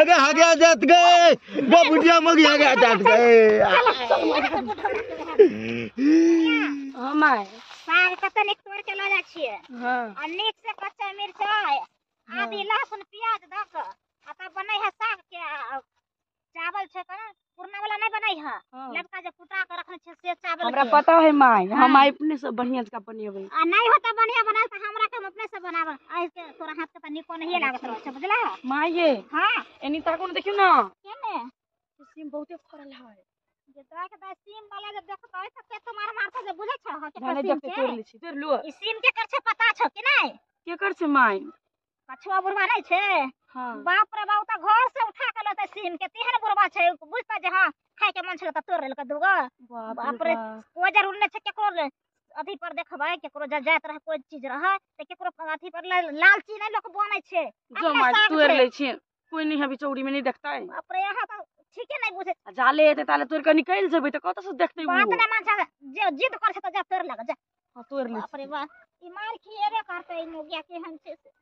आगे आगे जात गए गो बुढ़िया मगी आगे जात गए हां माय साग कते निक तोड़ के ला जा छिए हां आ नीक से कच्चा मिर्चाई आदि लहसुन प्याज द के आ तब बनै है साग के चावल छै कना पुरना वाला नहीं बनै है लड़का जे कुटा के रखने छै से चावल हमरा पता है माय हम अपने से बढ़िया का बनेबै आ नहीं होता बढ़िया बना त हमरा के हम अपने से बनाब आइ के तोरा हाथ के त निको नहीं लागत रह छै बुझला माय ये हां एनी तक कोन देखियो ना केने सीम बहुते फरल है जे देख द सीम वाला जे देखतै त के तुम्हार मारता जे बुझै छ के जाने सीम देखते तोड़ ली छी तोड़ लो ई सीम के कर छै पता छ कि नहीं के कर छै माय कछुआ बुढ़वा नहीं छै हां बाप रे बाप त घर से उठा के लते सीम के तेहन बुढ़वा छै बुझता जे हां खाए के मन छल त तोड़ लेलक दुगो बाप रे ओ जरूर ने छै केकरो अथी पर देखबै केकरो जात रह कोई चीज रह त केकरो अथी पर लालची नहीं लोग बनै छै जो माय तोड़ ले छी कोई नहीं है बिचौड़ी में नहीं देखता है बाप रे यहां त ठीके नहीं बुझे जाले एते ताले तोड़ के निकल जेबै त कत से देखतै वो बात नहीं मान छ जे जिद कर छ त जा तोड़ लग जा हां तोड़ ले बाप रे बाप ई मार खिएबे करतै ई मुगिया के हम छै से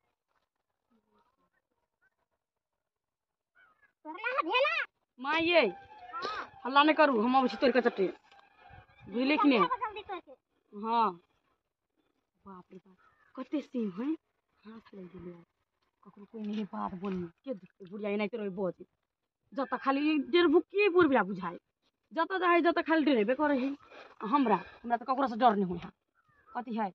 तोड़ला भेला माय ये हल्ला नहीं करू हम अब तोड़ के चट्टे बुझले कि नहीं जल्दी करके हां बाप रे बाप कते सीम है हाथ लग गेलै ककरो कोई नहीं बात बोलनी के देखते बुढ़िया नहीं तो बोझ जत खाली डेर भुकी बुढ़िया बुझाए जत जाए जत खाली डरेबे करे है हमरा त ककरो से डर नहीं होय कथी है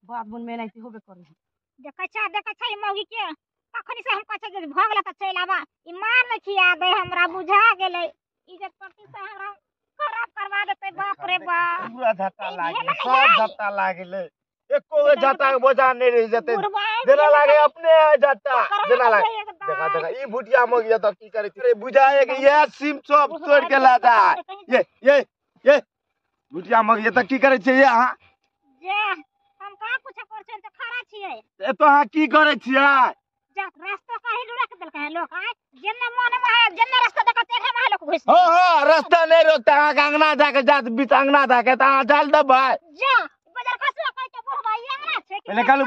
बात बोल में नहीं होबे करे है देखै छै मौगी के कखनी से हम कहै छै जे भगला त चल आबा ई मार न खिया दे हमरा बुझा गेलै इज्जत प्रति से हमरा खराब करवा देतै बाप रे बाप पूरा झट्टा लागे सब झट्टा लागले एको गो झट्टा के बोझा नहीं रह जते जेना लागे अपने झट्टा जेना लागे देखा देखा ई भुटिया मगी त की करे रे बुझाए कि ये सीम सब तोड़ के ला जा ये भुटिया मगी त की करे छै ये हां जे हम का कुछ कर छै त खरा छियै ए तो हां की करे छियै जा रास्ता काहे लुड़ा के देलक है लोग आय जेने मन में है जेने रास्ता देख तेरे में लोग घुस हां रास्ता नहीं रोकता अंगना जाके जात बीच अंगना जाके त डाल दबै जा बाजार खसवा कह के बुढ़वा ये अंगना छै कि पहले कालू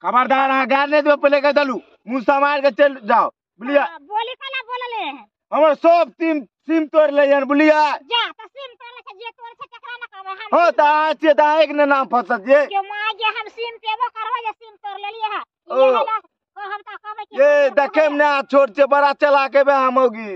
खबरदार आ गाड़ नहीं दो पहले कह दलू मुंह समार के चल जाओ बुलिया बोली कला बोलले हमर सब सीम तोड़ ले जन बुलिया जा त सीम तोड़ के जे तोड़ छै केकरा न कहबै हम हो त आछे त एक ने नाम फसत जे के मां जे हम सीम पेबो करबै जे सीम तोड़ लेलिए है ये हम त कहबै कि ये देखे में ना छोड़ से बड़ा चला के बे हम होगी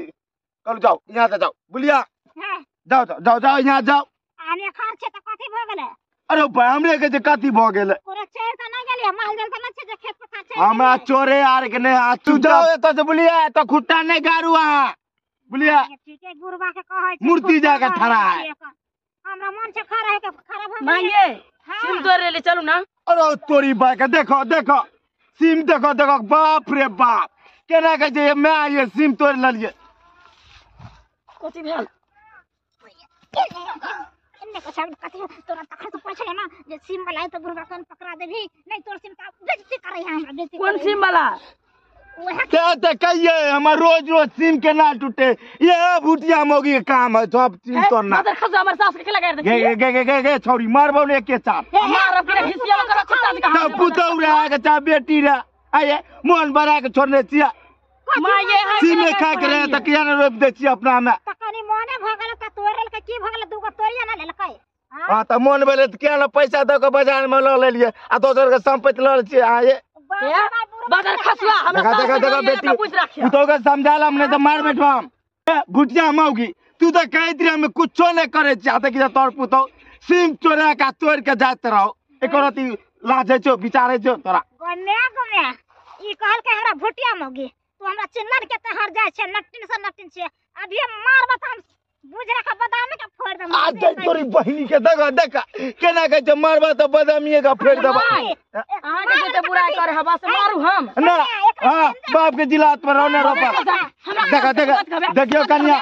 कल जाओ यहां से जाओ बुलिया हां जाओ यहां जाओ आने खार छै त कथि भ गेलै अरे भाई हमरे के जे कथि भ गेलै पूरा चेर त न गेलिए माल जल त न छै जे खेत पथा छै हमरा चोरे आर के नहीं हाथ तू जाओ एत से बुलिया त खुट्टा नहीं गारू आ बुलिया ठीके गुरबा के कहै छै मूर्ति जाके ठड़ा है हमरा मन छै खरा है के खराब हो मांगे सीम तोड़ ले चलू ना अरे तोरी भाई के देखो सीम देखो बाप रे बाप केना के जे मैं ये सीम तोड़ ललिए कथि भेल इन्ने को सब कथि तोरा तखन तो पूछले ना जे सीम वाला है तो गुरबा कन पकड़ा देभी नहीं तोर सीम का बेइज्जती करे है हमरा बेइज्जती कौन सीम वाला क्या तो कहिए हम रोज सीम के ना टूटे ये भुटिया मोगी के काम है सब सीम तोड़ना मदर खजा हमर सास के लगा दे गे छोरी मारबो ले के चाप हमारा अपने हिसिया में करा खुट्टा दिखा सब पुतौ रहा के चाप बेटी रे आये मोहन बड़ा के छोड़ने छिया मां ये है सीम खा के रहे त किया न रोप दे छी अपना में तकनी मोने भगल त तोड़ल के की भगल दुगो तोड़िया ना लेलकै हां त मन भेले त किया न पैसा द के बाजार में ल लेलिए आ दोसर के संपत्ति ल छी आये बाजार खसवा हमरा देखा बेटी पुतौ के समझाला हमने त मार बैठो हम भुटिया मौगी तू त कहत रे हम कुछो नहीं करे छी आ त कि तोर पुतौ सीम चोरा का तोड़ के जात रहो एकरती लाजे छो विचारे छो तोरा गने ई कहल के हमरा भुटिया मौगी तू हमरा चिन्नर के त हर जाय छै नट्टिन से अभी मारब त हम बुझ रखा बदामी के फोड़ दम आ दे तोरी बहिनी के देखा केना के जे मारबा त बदामीए का फोड़ देबा हां के ते बुराई करे हवा से मारू हम ना हां बाप के जिलात पर रहने रोपा देखियो कन्या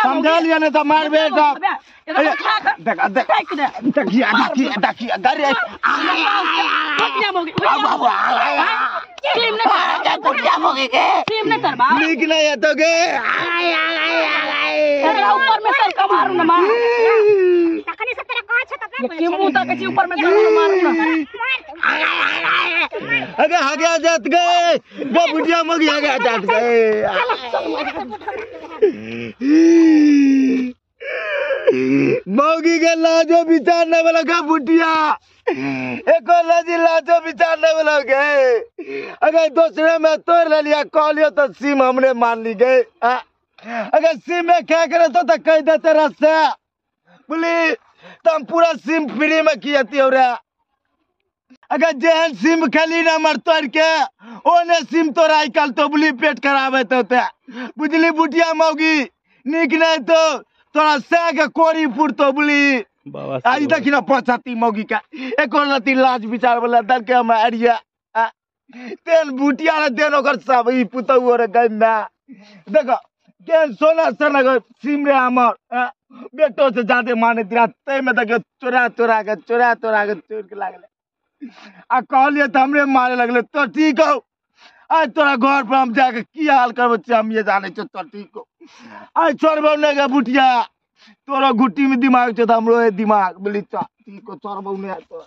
समझा लिया ने त मारबे सब देखिया गरे भुटिया मोगी सीम नहीं भुटिया मोगी के सीम नहीं करबा नीक नहीं है तो गे एकरा ऊपर में सर का मारू ना मार तखनी से तेरा कहा छ तब ये के मुंह तक के ऊपर में सर मारू ना अगे आगे जात गए वो बुढ़िया मगी आगे जात गए मौगी के लाजो बिचारने वाला का बुढ़िया एक लाजी लाजो बिचारने वाला गए अगर दूसरे में तोड़ ले लिया कॉलियो तो सिम हमने मान ली गए अगर सिम में क्या करे तो कह देते रास्ते बोली तो हम पूरा सिम फ्री में किए थी और अगर जेहन सिम खाली नंबर तोड़ के ओने सिम तोड़ आई कल तो बोली पेट खराब तो बुझली बुढ़िया मौगी निक नहीं तो तोरा से के कोरी पुरतो बोली आज देखी ना पछती मौगी का एक और लती लाज विचार वाला दर के हम अरिया तेन बुटिया रे देन ओकर सब ई पुतौ रे गन्ना देखो केन सोना सोना के सिम रे हमर बेटो से ज्यादा माने दिरा तै में देखो चोरा के चोर के लागले आ कहलिए त हमरे मारे लगले तो ठीक हो आज तोरा घर पर हम जाके की हाल करबो हम ये जाने छ तो ठीक हो आज छोड़बो ने के बुटिया तोरा गुट्टी में दिमाग छ त हमरो दिमाग बोली ठीक हो छोड़बो ने तो